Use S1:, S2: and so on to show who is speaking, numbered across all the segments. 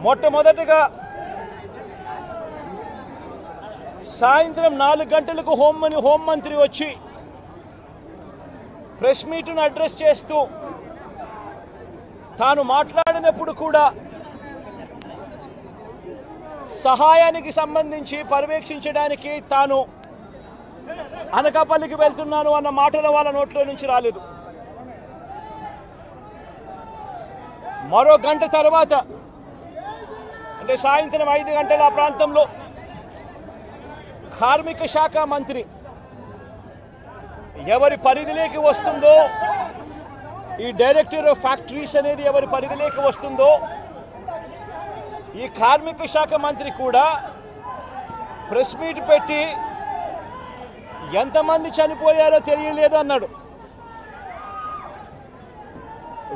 S1: మొట్టమొదటిగా సాయంత్రం 4 గంటలకు హోంమంత్రి వచ్చి ప్రెస్ మీట్ను అడ్రస్ చేస్తూ తాను మాట్లాడినప్పుడు కూడా సహాయానికి సంబంధించి పర్యవేక్షించడానికి తాను అనకాపల్లికి వెళ్తున్నాను అన్న మాటలు వాళ్ళ నోట్లో నుంచి రాలేదు. మరో గంట తర్వాత అంటే సాయంత్రం 5 గంటల ఆ ప్రాంతంలో కార్మిక శాఖ మంత్రి ఎవరి పరిధిలోకి వస్తుందో, ఈ డైరెక్టర్ ఆఫ్ ఫ్యాక్టరీస్ అనేది ఎవరి పరిధిలోకి వస్తుందో, ఈ కార్మిక శాఖ మంత్రి కూడా ప్రెస్ మీట్ పెట్టి ఎంతమంది చనిపోయారో తెలియలేదు అన్నాడు.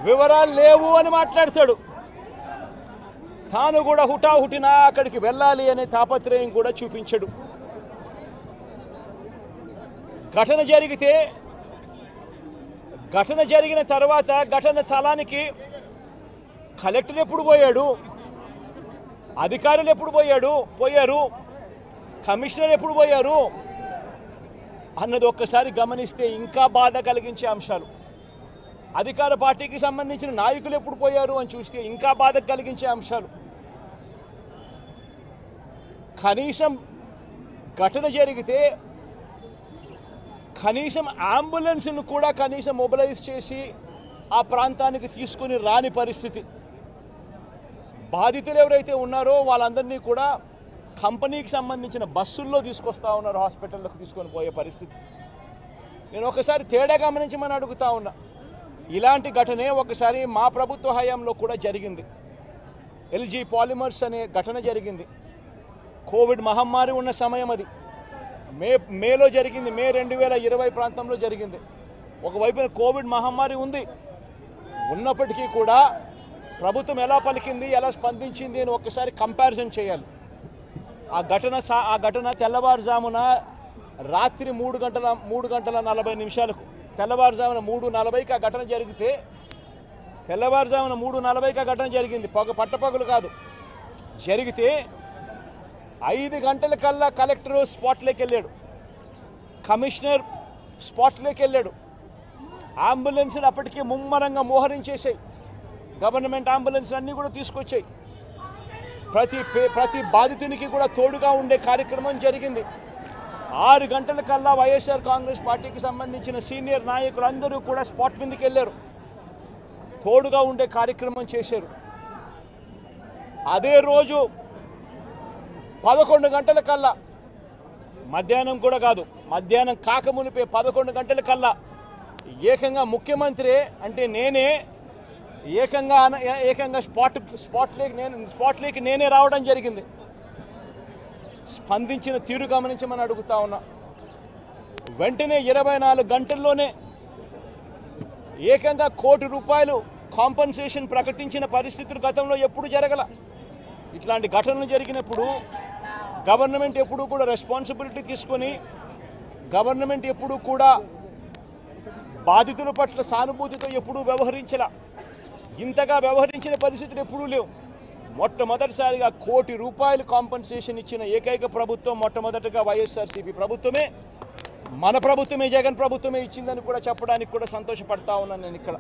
S1: వివరాలు లేవు అని మాట్లాడతాడు. తాను కూడా హుటాహుటిన అక్కడికి వెళ్ళాలి అనే తాపత్రయం కూడా చూపించడు. ఘటన జరిగిన తర్వాత ఘటన స్థలానికి కలెక్టర్ ఎప్పుడు పోయాడు, అధికారులు ఎప్పుడు పోయారు, కమిషనర్ ఎప్పుడు పోయారు అన్నది ఒక్కసారి గమనిస్తే ఇంకా బాధ కలిగించే అంశాలు. అధికార పార్టీకి సంబంధించిన నాయకులు ఎప్పుడు పోయారు అని చూస్తే ఇంకా బాధ కలిగించే అంశాలు. కనీసం ఘటన జరిగితే కనీసం అంబులెన్స్ను కూడా కనీసం మొబిలైజ్ చేసి ఆ ప్రాంతానికి తీసుకుని రాని పరిస్థితి. బాధితులు ఎవరైతే ఉన్నారో వాళ్ళందరినీ కూడా కంపెనీకి సంబంధించిన బస్సుల్లో తీసుకొస్తా ఉన్నారు, హాస్పిటల్లోకి తీసుకొని పోయే పరిస్థితి. నేను ఒకసారి తేడా గమనించమని అడుగుతా ఉన్నా. ఇలాంటి ఘటనే ఒకసారి మా ప్రభుత్వ హయాంలో కూడా జరిగింది. ఎల్జీ పాలిమర్స్ అనే ఘటన జరిగింది. కోవిడ్ మహమ్మారి ఉన్న సమయం అది. మేలో జరిగింది, మే 2020 ప్రాంతంలో జరిగింది. ఒకవైపున కోవిడ్ మహమ్మారి ఉన్నప్పటికీ కూడా ప్రభుత్వం ఎలా పలికింది, ఎలా స్పందించింది అని ఒక్కసారి కంపారిజన్ చేయాలి. ఆ ఘటన తెల్లవారుజామున రాత్రి 3:40 తెల్లవారుజామున 3:40కి ఆ ఘటన జరిగితే, తెల్లవారుజామున 3:40కి ఆ ఘటన జరిగింది. పట్టపగలు కాదు. జరిగితే 5 గంటలకల్లా కలెక్టర్ స్పాట్లోకి వెళ్ళాడు, కమిషనర్ స్పాట్లోకి వెళ్ళాడు. అంబులెన్స్లు అప్పటికే ముమ్మరంగా మోహరించేసాయి. గవర్నమెంట్ అంబులెన్స్ అన్నీ కూడా తీసుకొచ్చాయి. ప్రతి బాధితునికి కూడా తోడుగా ఉండే కార్యక్రమం జరిగింది. 6 గంటలకల్లా వైఎస్ఆర్ కాంగ్రెస్ పార్టీకి సంబంధించిన సీనియర్ నాయకులందరూ కూడా స్పాట్ మీదకి వెళ్ళారు, తోడుగా ఉండే కార్యక్రమం చేశారు. అదే రోజు 11 గంటలకల్లా, మధ్యాహ్నం కూడా కాదు, మధ్యాహ్నం కాకమునిపే 11 గంటలకల్లా ఏకంగా ముఖ్యమంత్రి అంటే నేనే ఏకంగా స్పాట్లోకి నేనే రావడం జరిగింది. స్పందించిన తీరు గమనించమని అడుగుతా ఉన్నా. వెంటనే 24 గంటల్లోనే ఏకంగా ₹1 కోటి కాంపన్సేషన్ ప్రకటించిన పరిస్థితులు గతంలో ఎప్పుడు జరగల. ఇట్లాంటి ఘటనలు జరిగినప్పుడు గవర్నమెంట్ ఎప్పుడూ కూడా రెస్పాన్సిబిలిటీ తీసుకొని, గవర్నమెంట్ ఎప్పుడూ కూడా బాధితుల పట్ల సానుభూతితో ఎప్పుడూ వ్యవహరించలా. ఇంతగా వ్యవహరించిన పరిస్థితులు ఎప్పుడూ లేవు. మొట్టమొదటిసారిగా ₹1 కోటి కాంపన్సేషన్ ఇచ్చిన ఏకైక ప్రభుత్వం మొట్టమొదటిగా వైఎస్ఆర్సీపీ ప్రభుత్వమే, మన ప్రభుత్వమే, జగన్ ప్రభుత్వమే ఇచ్చిందని కూడా చెప్పడానికి కూడా సంతోషపడతా ఉన్నాను నేను ఇక్కడ.